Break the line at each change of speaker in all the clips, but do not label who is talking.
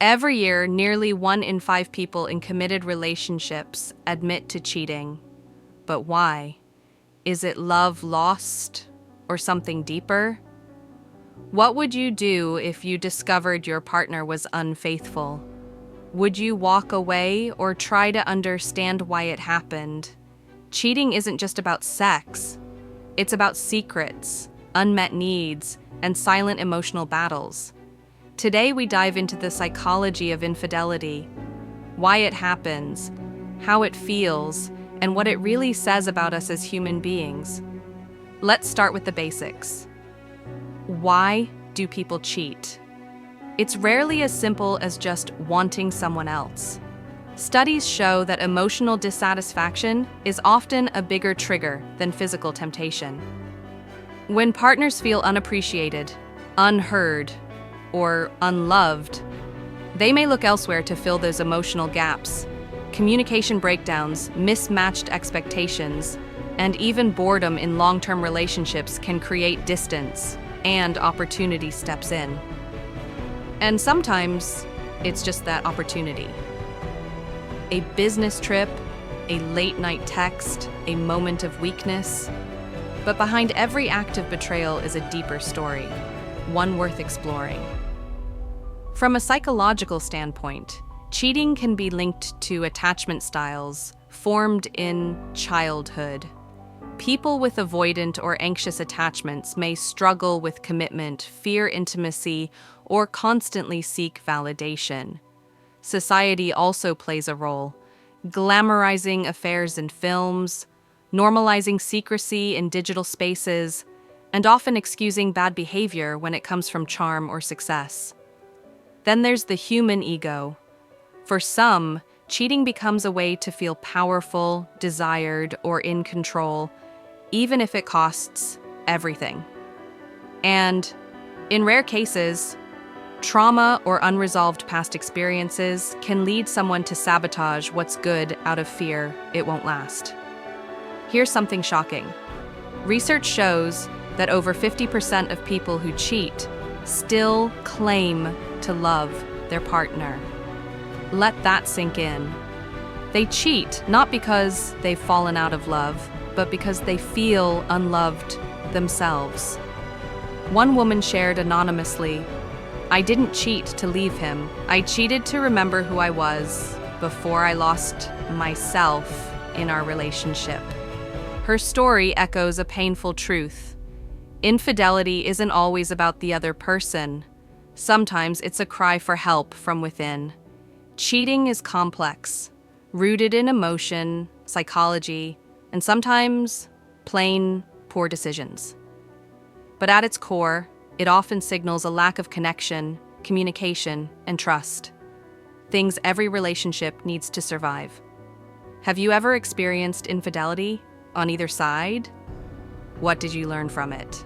Every year, nearly 1 in 5 people in committed relationships admit to cheating. But why? Is it love lost or something deeper? What would you do if you discovered your partner was unfaithful? Would you walk away or try to understand why it happened? Cheating isn't just about sex. It's about secrets, unmet needs, and silent emotional battles. Today we dive into the psychology of infidelity, why it happens, how it feels, and what it really says about us as human beings. Let's start with the basics. Why do people cheat? It's rarely as simple as just wanting someone else. Studies show that emotional dissatisfaction is often a bigger trigger than physical temptation. When partners feel unappreciated, unheard, or unloved, they may look elsewhere to fill those emotional gaps. Communication breakdowns, mismatched expectations, and even boredom in long-term relationships can create distance, and opportunity steps in. And sometimes it's just that opportunity. A business trip, a late-night text, a moment of weakness. But behind every act of betrayal is a deeper story, one worth exploring. From a psychological standpoint, cheating can be linked to attachment styles formed in childhood. People with avoidant or anxious attachments may struggle with commitment, fear intimacy, or constantly seek validation. Society also plays a role, glamorizing affairs in films, normalizing secrecy in digital spaces, and often excusing bad behavior when it comes from charm or success. Then there's the human ego. For some, cheating becomes a way to feel powerful, desired, or in control, even if it costs everything. And in rare cases, trauma or unresolved past experiences can lead someone to sabotage what's good out of fear it won't last. Here's something shocking. Research shows that over 50% of people who cheat still claim to love their partner. Let that sink in. They cheat not because they've fallen out of love, but because they feel unloved themselves. One woman shared anonymously, "I didn't cheat to leave him. I cheated to remember who I was before I lost myself in our relationship." Her story echoes a painful truth. Infidelity isn't always about the other person. Sometimes it's a cry for help from within. Cheating is complex, rooted in emotion, psychology, and sometimes plain poor decisions. But at its core, it often signals a lack of connection, communication, and trust. Things every relationship needs to survive. Have you ever experienced infidelity on either side? What did you learn from it?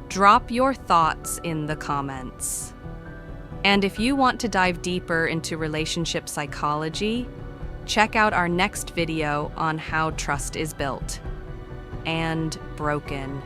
Drop your thoughts in the comments. And if you want to dive deeper into relationship psychology, check out our next video on how trust is built and broken.